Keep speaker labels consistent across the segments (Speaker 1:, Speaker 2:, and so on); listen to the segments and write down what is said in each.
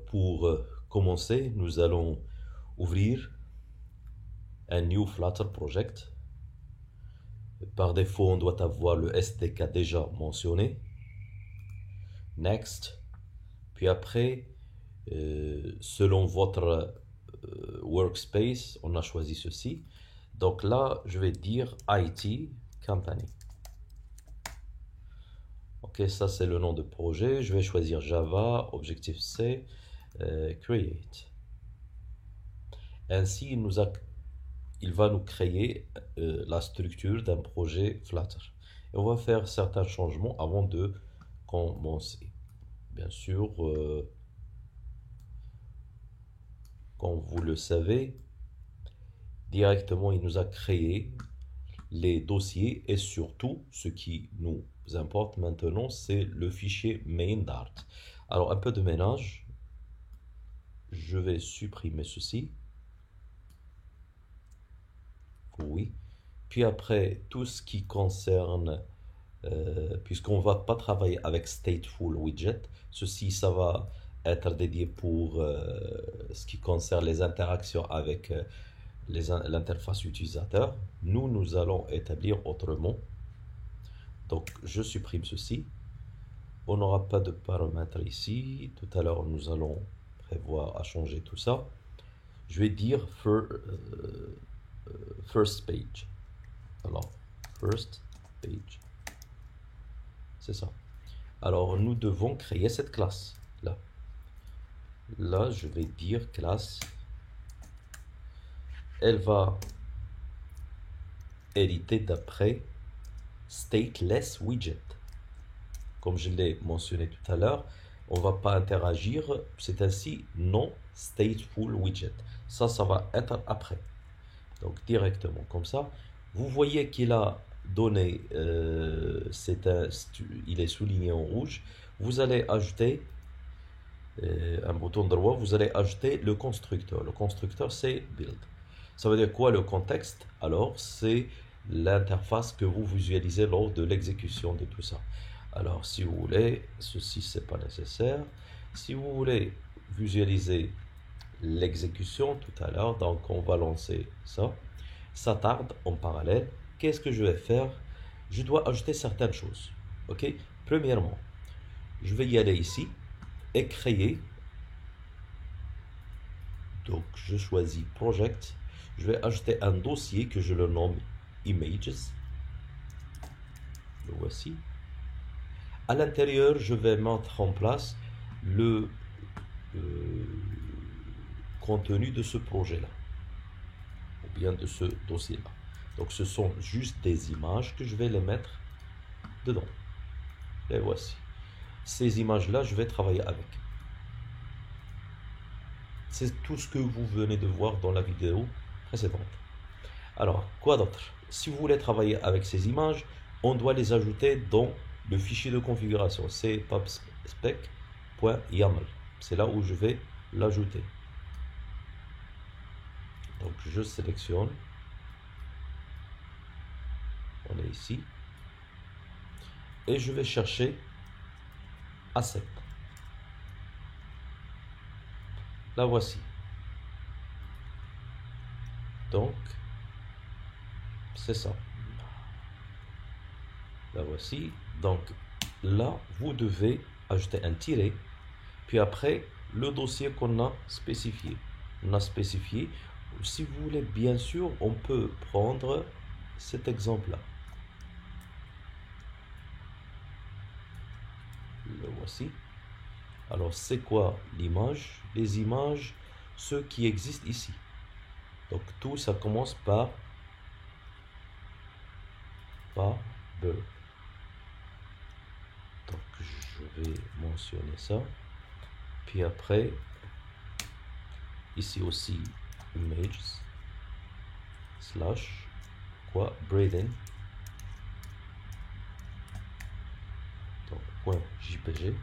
Speaker 1: Pour commencer, nous allons ouvrir un New Flutter Project. Par défaut, on doit avoir le SDK déjà mentionné. Next. Puis après, selon votre workspace, on a choisi ceci. Donc là, je vais dire IT Company. Ok, ça c'est le nom de projet. Je vais choisir Java, Objective-C, Create. Ainsi, il va nous créer la structure d'un projet Flutter. Et on va faire certains changements avant de commencer. Bien sûr, comme vous le savez, directement il nous a créé les dossiers et surtout ce qui nous importe maintenant, c'est le fichier main.dart. Alors un peu de ménage, je vais supprimer ceci. Oui. Puis après, tout ce qui concerne, puisqu'on ne va pas travailler avec Stateful Widget, ceci, ça va être dédié pour ce qui concerne les interactions avec l'interface utilisateur. Nous allons établir autrement. Donc, je supprime ceci. On n'aura pas de paramètres ici. Tout à l'heure, nous allons prévoir à changer tout ça. Je vais dire first page. Alors, first page. C'est ça. Alors, nous devons créer cette classe. Là. Là, je vais dire classe. Elle va hériter d'après stateless widget. Comme je l'ai mentionné tout à l'heure, on ne va pas interagir. C'est ainsi non stateful widget. Ça va être après. Donc, directement comme ça. Vous voyez qu'il a donné, il est souligné en rouge. Vous allez ajouter un bouton droit, vous allez ajouter le constructeur. Le constructeur, c'est build. Ça veut dire quoi le contexte? Alors, c'est l'interface que vous visualisez lors de l'exécution de tout ça. Alors, si vous voulez, ceci, c'est pas nécessaire. Si vous voulez visualiser l'exécution tout à l'heure, donc on va lancer ça. Ça tarde en parallèle. Qu'est-ce que je vais faire? Je dois ajouter certaines choses. Ok? Premièrement, je vais y aller ici et créer. Donc, je choisis Project. Je vais ajouter un dossier que je le nomme Images. Le voici. À l'intérieur, je vais mettre en place le contenu de ce projet-là, ou bien de ce dossier-là. Donc, ce sont juste des images que je vais les mettre dedans. Les voici. Ces images-là, je vais travailler avec. C'est tout ce que vous venez de voir dans la vidéo précédente. Alors, quoi d'autre? Si vous voulez travailler avec ces images, on doit les ajouter dans le fichier de configuration. C'est pubspec.yaml. C'est là où je vais l'ajouter. Donc, je sélectionne. On est ici. Et je vais chercher asset. La voici. Donc, c'est ça. La voici. Donc, là, vous devez ajouter un tiret. Puis après, le dossier qu'on a spécifié. On a spécifié. Si vous voulez, bien sûr, on peut prendre cet exemple-là. Le voici. Alors, c'est quoi l'image? Les images, ceux qui existent ici. Donc, tout ça commence par bird. Donc, je vais mentionner ça. Puis après, ici aussi, images, slash, quoi, breathing. Donc, point JPG.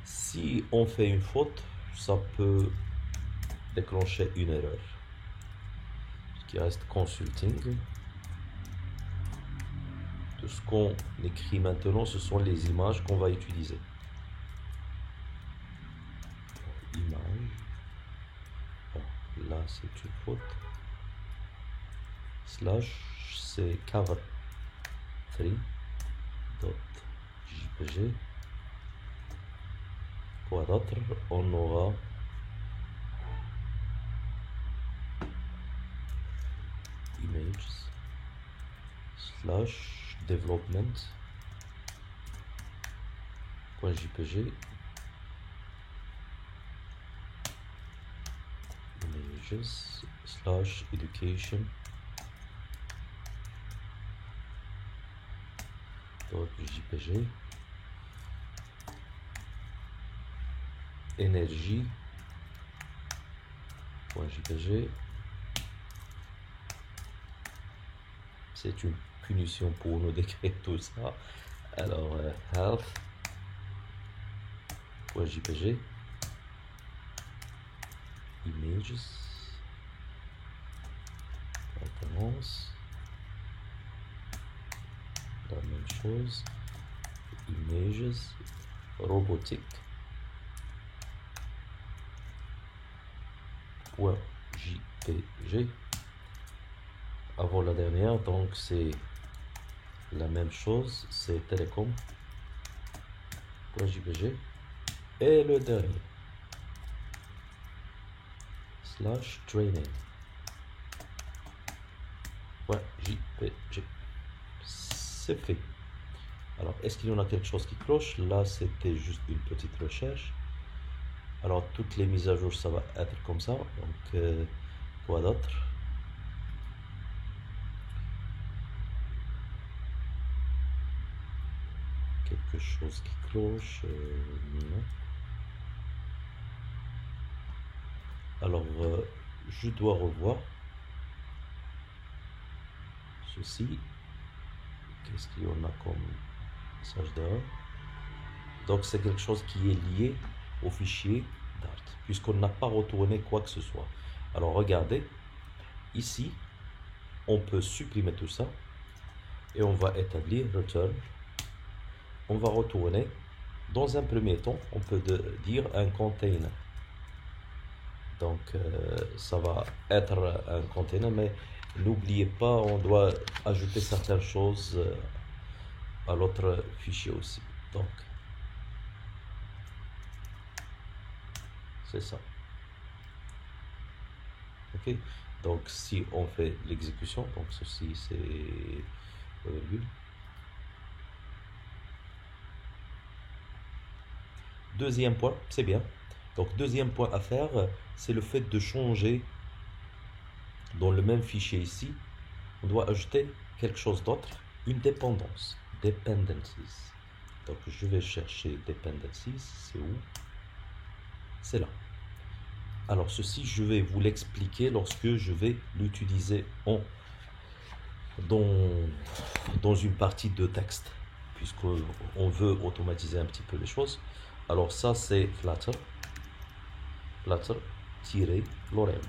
Speaker 1: Si on fait une faute, ça peut déclencher une erreur. Ce qui reste consulting. Tout ce qu'on écrit maintenant, ce sont les images qu'on va utiliser. c'est une faute. Slash, c'est cover3.jpg. Quoi d'autre? On aura images slash development.jpg, images slash education.jpg, énergie.jpg. C'est une punition pour nous d'écrire tout ça. Alors, health.jpg, images, référence, la même chose, images, robotique.jpg. Avant la dernière, donc c'est la même chose, c'est télécom.jpg. Et le dernier, slash training.jpg. C'est fait. Alors, est-ce qu'il y en a quelque chose qui cloche? Là, c'était juste une petite recherche. Alors, toutes les mises à jour, ça va être comme ça. Donc, quoi d'autre? Quelque chose qui cloche? Non. Alors, je dois revoir ceci. Qu'est-ce qu'il y en a comme message d'erreur? Donc, c'est quelque chose qui est lié au fichier Dart, puisqu'on n'a pas retourné quoi que ce soit. Alors, regardez, ici, on peut supprimer tout ça et on va établir return. On va retourner. Dans un premier temps, on peut dire un container. Donc, ça va être un container, mais n'oubliez pas, on doit ajouter certaines choses à l'autre fichier aussi. Donc, c'est ça. Ok. Donc, si on fait l'exécution, donc ceci c'est virgule. Deuxième point, c'est bien. Donc, deuxième point à faire, c'est le fait de changer dans le même fichier ici. On doit ajouter quelque chose d'autre, une dépendance, dependencies. Donc, je vais chercher dependencies, c'est où? C'est là. Alors, ceci, je vais vous l'expliquer lorsque je vais l'utiliser dans une partie de texte, puisqu'on veut automatiser un petit peu les choses. Alors, ça, c'est flutter-lorem.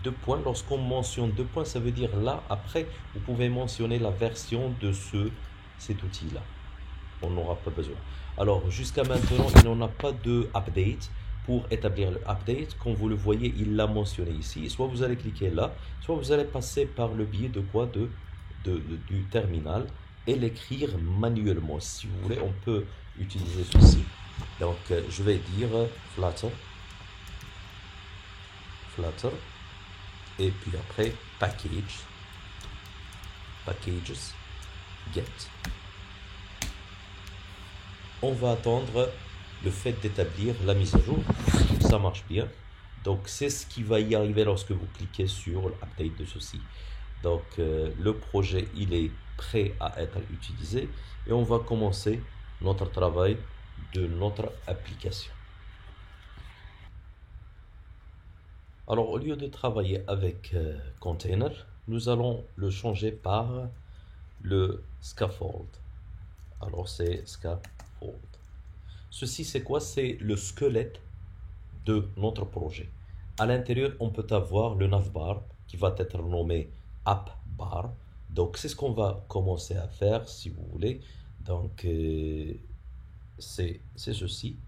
Speaker 1: Deux points, lorsqu'on mentionne deux points, ça veut dire là, après, vous pouvez mentionner la version de cet outil-là. On n'aura pas besoin. Alors, jusqu'à maintenant, il n'y en a pas de update. Pour établir le update, comme vous le voyez, il l'a mentionné ici. Soit vous allez cliquer là, soit vous allez passer par le biais de quoi? Du terminal et l'écrire manuellement. Si vous voulez, on peut utiliser ceci. Donc, je vais dire flutter, et puis après packages, get. On va attendre le fait d'établir la mise à jour. Ça marche bien. Donc, c'est ce qui va y arriver lorsque vous cliquez sur l'update de ceci. Donc, le projet, il est prêt à être utilisé et on va commencer notre travail de notre application. Alors, au lieu de travailler avec container, nous allons le changer par le scaffold. Alors, c'est scaffold. Ceci, c'est quoi? C'est le squelette de notre projet. À l'intérieur, on peut avoir le navbar qui va être nommé appbar. Donc, c'est ce qu'on va commencer à faire, si vous voulez. Donc, c'est ceci.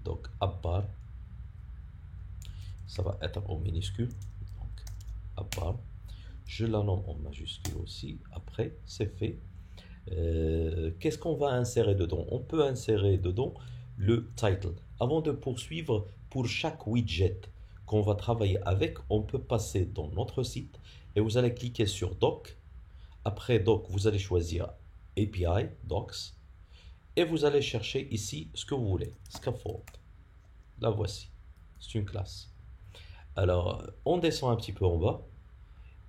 Speaker 1: Donc, appbar. ça va être en minuscule. Donc, à part. Je la nomme en majuscule aussi. Après, c'est fait. Qu'est-ce qu'on va insérer dedans? On peut insérer dedans le title. Avant de poursuivre, pour chaque widget qu'on va travailler avec, on peut passer dans notre site et vous allez cliquer sur Doc. Après Doc, vous allez choisir API, Docs, et vous allez chercher ici ce que vous voulez. Scaffold. La voici. C'est une classe. Alors, on descend un petit peu en bas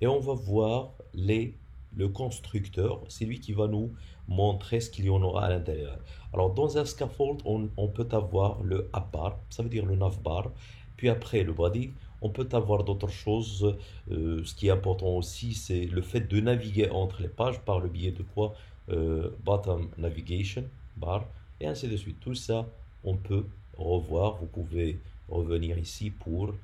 Speaker 1: et on va voir le constructeur. C'est lui qui va nous montrer ce qu'il y en aura à l'intérieur. Alors, dans un scaffold, on peut avoir le appart, ça veut dire le navbar. Puis après, le body, on peut avoir d'autres choses. Ce qui est important aussi, c'est le fait de naviguer entre les pages par le biais de quoi? Bottom navigation bar, et ainsi de suite. Tout ça, on peut revoir. Vous pouvez revenir ici pour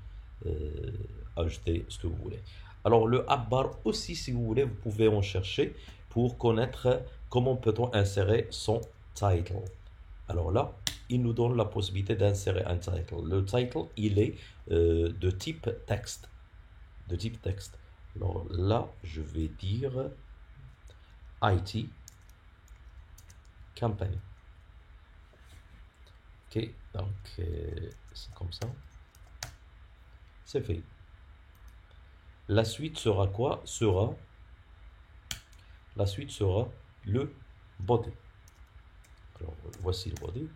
Speaker 1: ajouter ce que vous voulez. Alors le app bar aussi, si vous voulez, vous pouvez en chercher pour connaître comment peut-on insérer son title. Alors là, il nous donne la possibilité d'insérer un title. Le title, il est de type texte. De type texte. Alors là, je vais dire IT Company. Ok, donc c'est comme ça. C'est fait. La suite sera quoi? La suite sera le body. Alors, voici le body.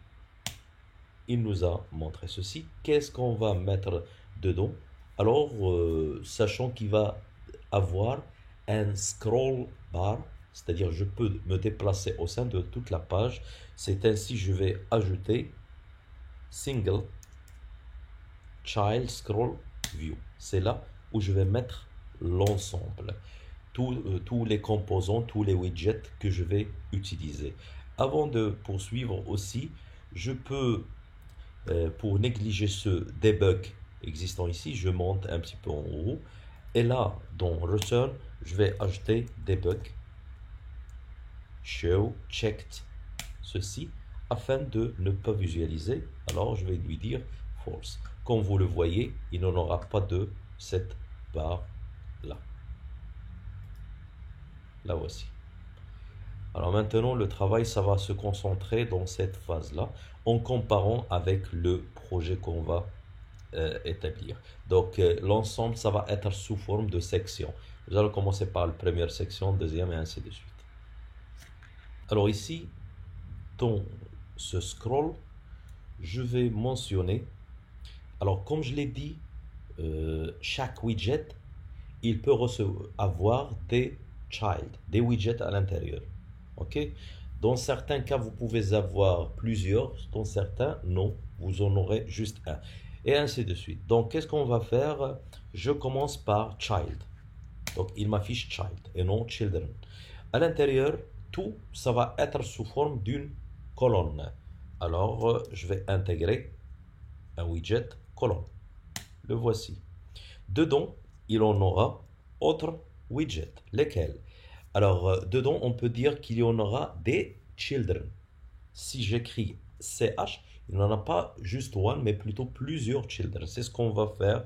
Speaker 1: Il nous a montré ceci. Qu'est-ce qu'on va mettre dedans? Alors, sachant qu'il va avoir un scroll bar, c'est-à-dire je peux me déplacer au sein de toute la page. C'est ainsi que je vais ajouter single child scroll view. C'est là où je vais mettre l'ensemble, tous les composants, tous les widgets que je vais utiliser. Avant de poursuivre aussi, je peux, pour négliger ce debug existant ici, je monte un petit peu en haut. Et là, dans Return, je vais ajouter debug show checked ceci afin de ne pas visualiser. Alors, je vais lui dire false. Comme vous le voyez, il n'en aura pas de cette barre là. La voici. Alors maintenant, le travail, ça va se concentrer dans cette phase-là en comparant avec le projet qu'on va établir. Donc, l'ensemble, ça va être sous forme de sections. Nous allons commencer par la première section, deuxième et ainsi de suite. Alors ici, dans ce scroll, je vais mentionner, alors comme je l'ai dit, chaque widget, il peut avoir des widgets à l'intérieur. Ok? Dans certains cas, vous pouvez avoir plusieurs, dans certains, non, vous en aurez juste un. Et ainsi de suite. Donc, qu'est-ce qu'on va faire? Je commence par child. Donc, il m'affiche child et non children. À l'intérieur, tout, ça va être sous forme d'une colonne. Alors, je vais intégrer un widget colonne. Le voici. Dedans, il en aura autres widgets. Lesquels? Alors, dedans, on peut dire qu'il y en aura des children. Si j'écris CH, il n'y en a pas juste one, mais plutôt plusieurs children. C'est ce qu'on va faire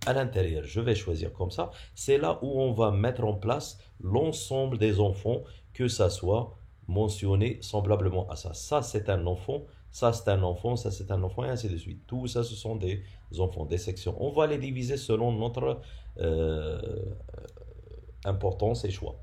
Speaker 1: à l'intérieur. Je vais choisir comme ça. C'est là où on va mettre en place l'ensemble des enfants, que ça soit mentionné semblablement à ça. Ça, c'est un enfant. Ça, c'est un enfant. Ça, c'est un enfant. Et ainsi de suite. Tout ça, ce sont des enfants, des sections. On va les diviser selon notre importance et choix.